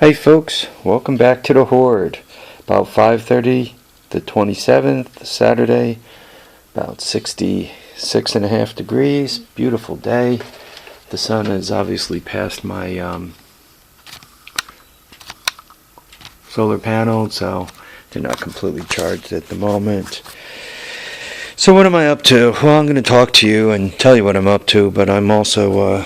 Hey folks, welcome back to the Horde. About 5:30, the 27th, Saturday, about 66 and a half degrees, beautiful day. The sun has obviously passed my solar panel, so they're not completely charged at the moment. So what am I up to? Well, I'm going to talk to you and tell you what I'm up to, but I'm also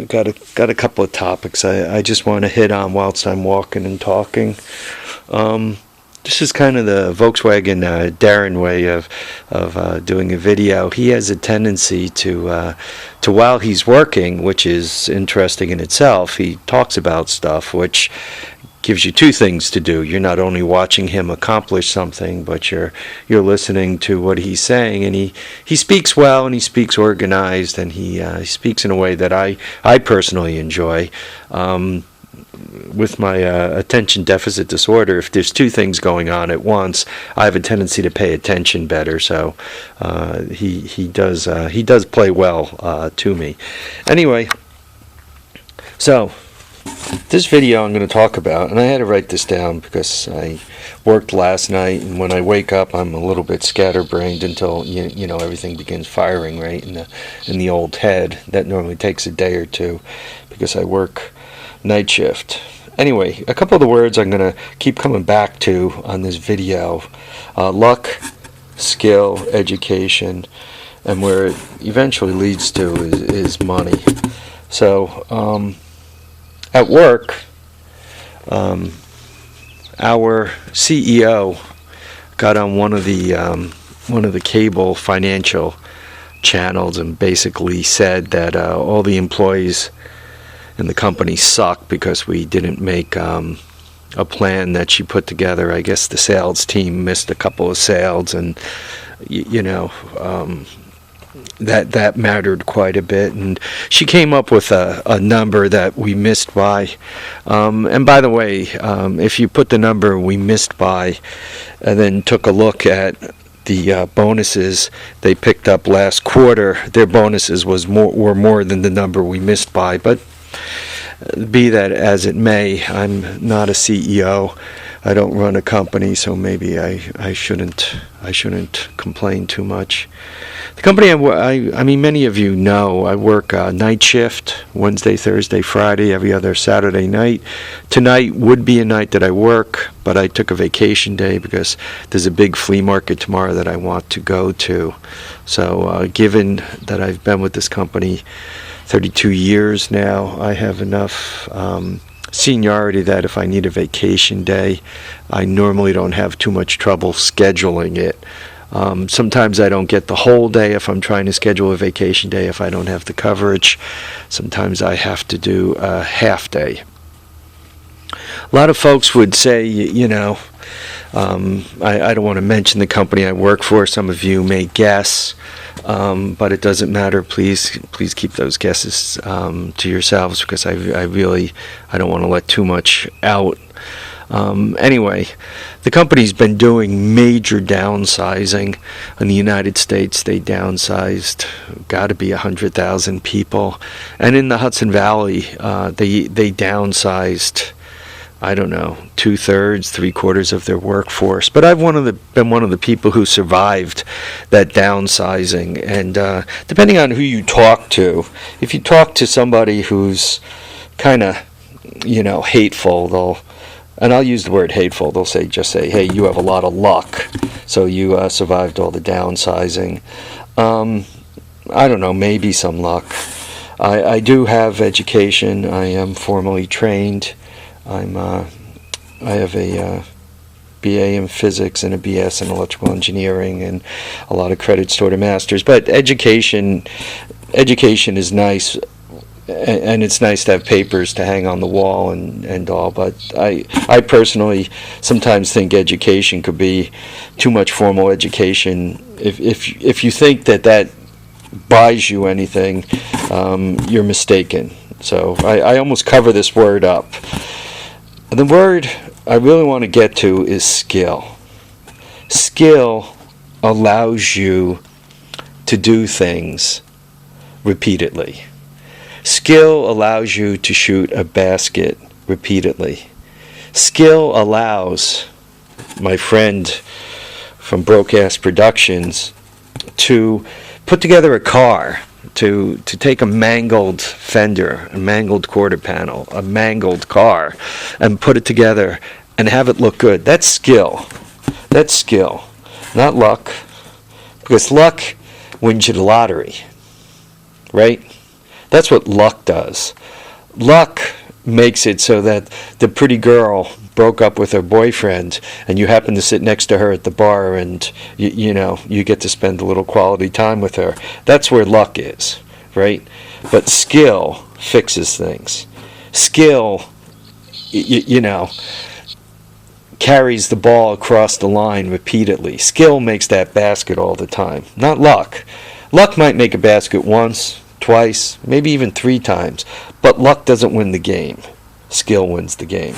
got a couple of topics I just want to hit on whilst I'm walking and talking. This is kind of the Volkswagen Darren way of doing a video. He has a tendency to while he's working, which is interesting in itself, he talks about stuff which gives you two things to do. You're not only watching him accomplish something, but you're listening to what he's saying, and he speaks well, and he speaks organized, and he speaks in a way that I personally enjoy. With my attention deficit disorder, if there's two things going on at once, I have a tendency to pay attention better. So he does play well to me. Anyway, so this video I'm going to talk about, and I had to write this down because I worked last night, and when I wake up I'm a little bit scatterbrained until you know everything begins firing right in the old head. That normally takes a day or two because I work night shift. Anyway, a couple of the words I'm going to keep coming back to on this video: luck, skill, education, and where it eventually leads to is money. So at work, our CEO got on one of the cable financial channels and basically said that all the employees in the company suck because we didn't make a plan that she put together. I guess the sales team missed a couple of sales, and that mattered quite a bit, and she came up with a number that we missed by. And by the way, if you put the number we missed by and then took a look at the bonuses they picked up last quarter, their bonuses were more than the number we missed by. But be that as it may, I'm not a CEO. I don't run a company, so maybe I shouldn't complain too much. The company I mean, many of you know I work night shift, Wednesday, Thursday, Friday, every other Saturday night. Tonight would be a night that I work, but I took a vacation day because there's a big flea market tomorrow that I want to go to. So given that I've been with this company 32 years now, I have enough seniority that if I need a vacation day, I normally don't have too much trouble scheduling it. Sometimes I don't get the whole day if I'm trying to schedule a vacation day if I don't have the coverage. Sometimes I have to do a half day. A lot of folks would say, I don't want to mention the company I work for. Some of you may guess, but it doesn't matter. Please keep those guesses to yourselves because I don't want to let too much out. Anyway, the company's been doing major downsizing. In the United States, they downsized, got to be 100,000 people. And in the Hudson Valley, they downsized, I don't know, 2/3, 3/4 of their workforce. But I've been one of the people who survived that downsizing. And depending on who you talk to, if you talk to somebody who's kind of, hateful, and I'll use the word hateful, they'll just say, hey, you have a lot of luck, so you survived all the downsizing. I don't know, maybe some luck. I do have education. I am formally trained. I have a BA in physics and a BS in electrical engineering and a lot of credits toward a master's. But education is nice, and it's nice to have papers to hang on the wall and all. But I personally sometimes think education could be too much formal education. If you think that buys you anything, you're mistaken. So I almost cover this word up. The word I really want to get to is skill. Skill allows you to do things repeatedly. Skill allows you to shoot a basket repeatedly. Skill allows my friend from Broadcast Productions to put together a car, to take a mangled fender, a mangled quarter panel, a mangled car, and put it together and have it look good. That's skill. That's skill, not luck. Because luck wins you the lottery, right? That's what luck does. Luck makes it so that the pretty girl broke up with her boyfriend and you happen to sit next to her at the bar and you get to spend a little quality time with her. That's where luck is, right? But skill fixes things. Skill carries the ball across the line repeatedly. Skill makes that basket all the time, not luck. Luck might make a basket once, twice, maybe even 3 times, but luck doesn't win the game. Skill wins the game.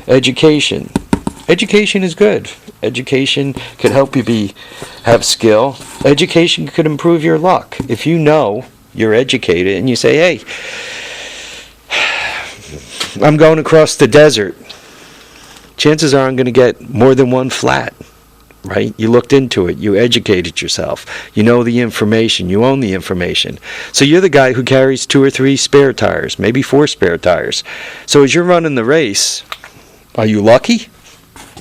Education. Education is good. Education could help you have skill. Education could improve your luck. If you know you're educated and you say, hey, I'm going across the desert, chances are I'm going to get more than one flat, right? You looked into it. You educated yourself. You know the information. You own the information. So you're the guy who carries 2 or 3 spare tires, maybe 4 spare tires. So as you're running the race, are you lucky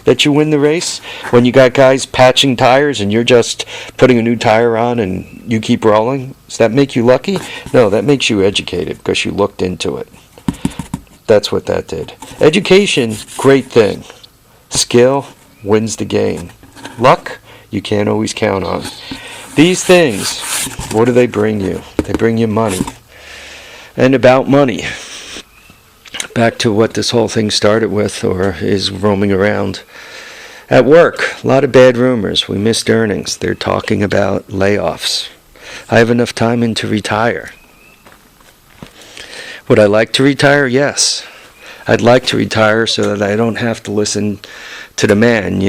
that you win the race? When you got guys patching tires and you're just putting a new tire on and you keep rolling, does that make you lucky? No, that makes you educated because you looked into it. That's what that did. Education, great thing. Skill wins the game. Luck, you can't always count on. These things, what do they bring you? They bring you money. And about money, back to what this whole thing started with, or is roaming around. At work, a lot of bad rumors. We missed earnings. They're talking about layoffs. I have enough time in to retire. Would I like to retire? Yes. I'd like to retire so that I don't have to listen to the man,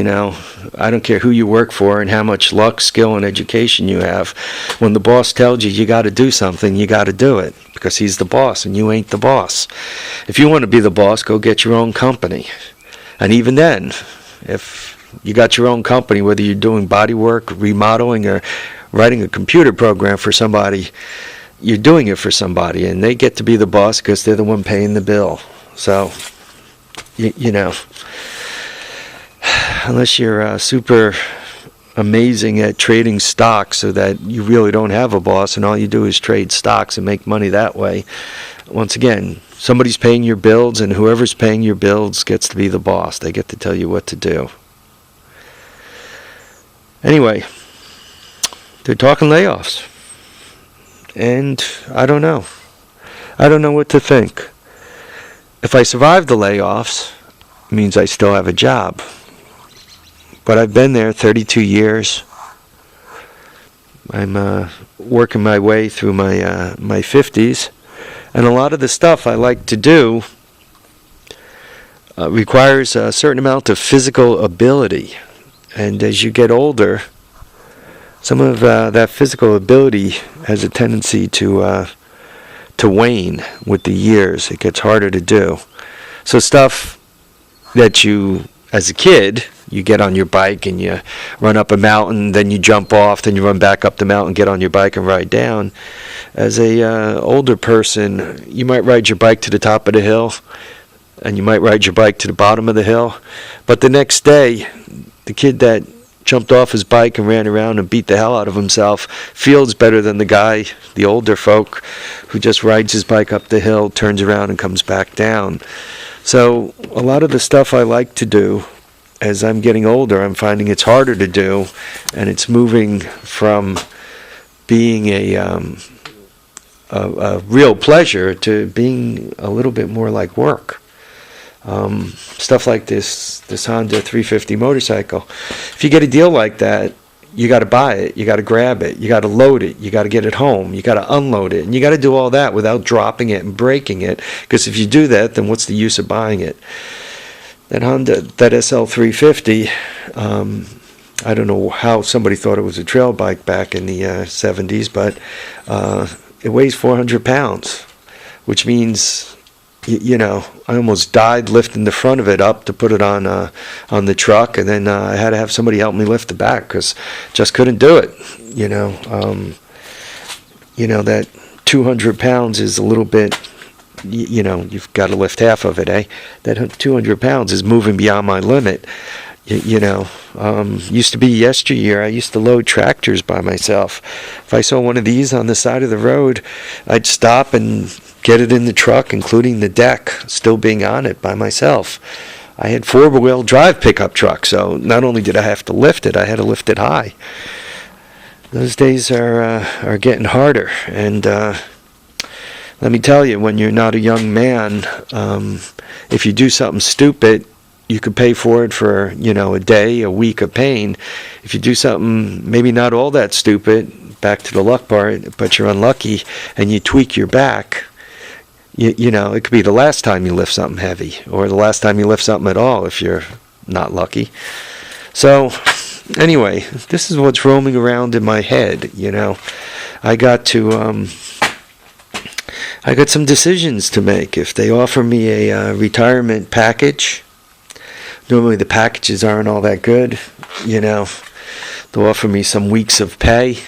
I don't care who you work for and how much luck, skill, and education you have. When the boss tells you got to do something, you got to do it because he's the boss and you ain't the boss. If you want to be the boss, go get your own company. And even then, if you got your own company, whether you're doing body work, remodeling, or writing a computer program for somebody, you're doing it for somebody, and they get to be the boss because they're the one paying the bill. So, unless you're super amazing at trading stocks so that you really don't have a boss and all you do is trade stocks and make money that way, once again, somebody's paying your bills, and whoever's paying your bills gets to be the boss. They get to tell you what to do. Anyway, they're talking layoffs. And I don't know. I don't know what to think. If I survive the layoffs, it means I still have a job. But I've been there 32 years. I'm working my way through my 50s. And a lot of the stuff I like to do requires a certain amount of physical ability. And as you get older, some of that physical ability has a tendency to wane with the years. It gets harder to do. So stuff that you, as a kid, you get on your bike and you run up a mountain, then you jump off, then you run back up the mountain, get on your bike and ride down. As a older person, you might ride your bike to the top of the hill, and you might ride your bike to the bottom of the hill. But the next day, the kid that jumped off his bike and ran around and beat the hell out of himself feels better than the guy, the older folk, who just rides his bike up the hill, turns around and comes back down. So a lot of the stuff I like to do, as I'm getting older, I'm finding it's harder to do, and it's moving from being a real pleasure to being a little bit more like work. Stuff like this Honda 350 motorcycle. If you get a deal like that, you got to buy it, you got to grab it, you got to load it, you got to get it home, you got to unload it, and you got to do all that without dropping it and breaking it, because if you do that, then what's the use of buying it? That Honda, that SL 350, I don't know how somebody thought it was a trail bike back in the 70s, but it weighs 400 pounds, which means I almost died lifting the front of it up to put it on the truck, and then I had to have somebody help me lift the back because just couldn't do it. That 200 pounds is a little bit. You've got to lift half of it, eh? That 200 pounds is moving beyond my limit. Used to be yesteryear, I used to load tractors by myself. If I saw one of these on the side of the road, I'd stop and get it in the truck, including the deck, still being on it by myself. I had 4-wheel drive pickup truck, so not only did I have to lift it, I had to lift it high. Those days are getting harder, and let me tell you, when you're not a young man, if you do something stupid, you could pay for it for, a day, a week of pain. If you do something maybe not all that stupid, back to the luck part, but you're unlucky and you tweak your back, it could be the last time you lift something heavy or the last time you lift something at all if you're not lucky. So anyway, this is what's roaming around in my head. I got some decisions to make. If they offer me a retirement package, normally the packages aren't all that good. They'll offer me some weeks of pay.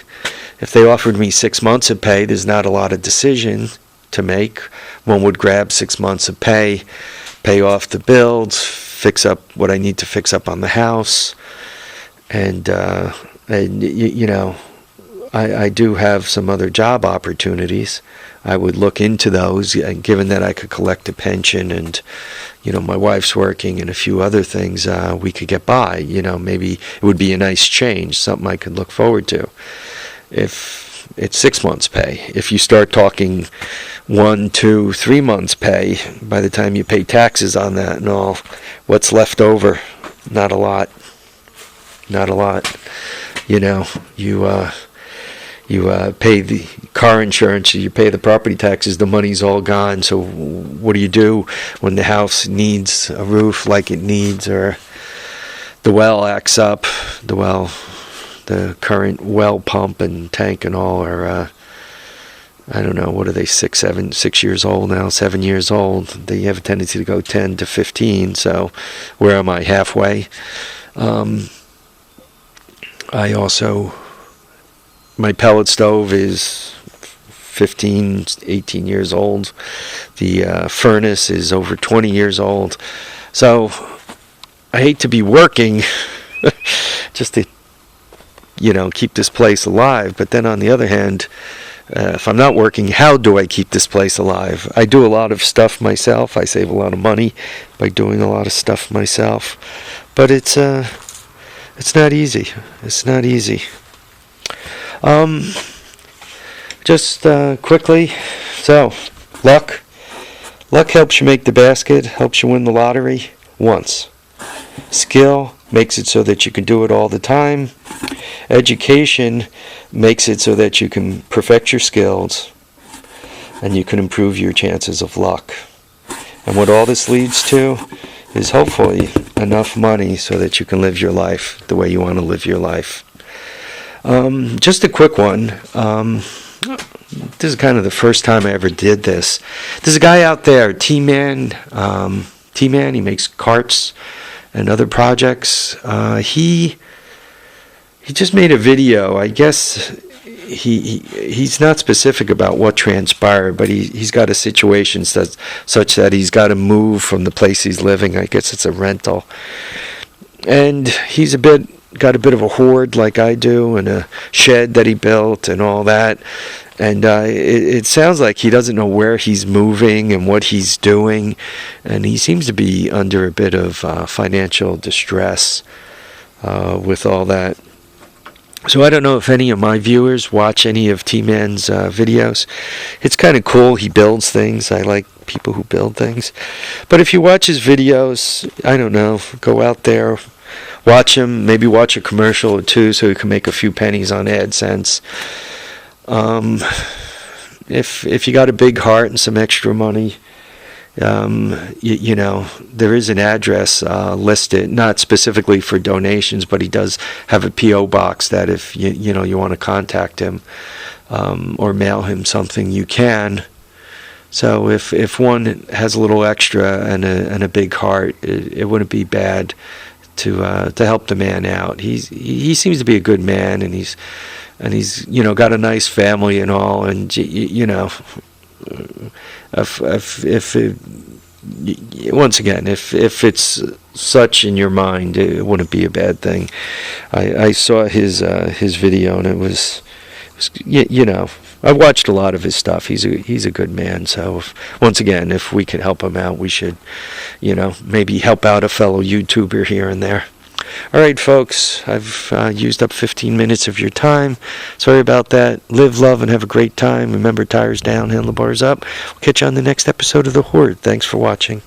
If they offered me 6 months of pay, there's not a lot of decision to make. One would grab 6 months of pay off the bills, fix up what I need to fix up on the house, and I do have some other job opportunities. I would look into those, given that I could collect a pension and, my wife's working and a few other things, we could get by. Maybe it would be a nice change, something I could look forward to. If it's 6 months pay, if you start talking 1, 2, 3 months pay, by the time you pay taxes on that and all, what's left over? Not a lot. You pay the car insurance, you pay the property taxes, the money's all gone. So what do you do when the house needs a roof like it needs, or the well acts up? The current well pump and tank and all are, I don't know, what are they, 6 years old now, 7 years old. They have a tendency to go 10 to 15, so where am I, halfway? My pellet stove is 15, 18 years old. The furnace is over 20 years old. So I hate to be working just to, keep this place alive. But then on the other hand, if I'm not working, how do I keep this place alive? I do a lot of stuff myself. I save a lot of money by doing a lot of stuff myself. But it's not easy. It's not easy. Just quickly, so luck helps you make the basket, helps you win the lottery once. Skill makes it so that you can do it all the time. Education makes it so that you can perfect your skills and you can improve your chances of luck. And what all this leads to is hopefully enough money so that you can live your life the way you want to live your life. Just a quick one. This is kind of the first time I ever did this. There's a guy out there, T-Man. T-Man, he makes carts and other projects. He just made a video. I guess he's not specific about what transpired, but he's got a situation such that he's got to move from the place he's living. I guess it's a rental. And he's got a bit of a hoard like I do, and a shed that he built and all that. And it sounds like he doesn't know where he's moving and what he's doing, and he seems to be under a bit of financial distress with all that. So I don't know if any of my viewers watch any of T-Man's videos. It's kind of cool. He builds things. I like people who build things. But if you watch his videos, I don't know, go out there, watch him, maybe watch a commercial or two so you can make a few pennies on AdSense. If you got a big heart and some extra money, there is an address listed, not specifically for donations, but he does have a P.O. box that if you want to contact him or mail him something, you can. So if one has a little extra and a big heart, it wouldn't be bad to help the man out. He seems to be a good man, and he's got a nice family and all, and if it, once again, if it's such in your mind, it wouldn't be a bad thing. I saw his video, and it was I've watched a lot of his stuff. He's a good man. So once again, if we could help him out, we should, maybe help out a fellow YouTuber here and there. All right, folks, I've used up 15 minutes of your time. Sorry about that. Live, love, and have a great time. Remember, tires down, handlebars up. We'll catch you on the next episode of The Horde. Thanks for watching.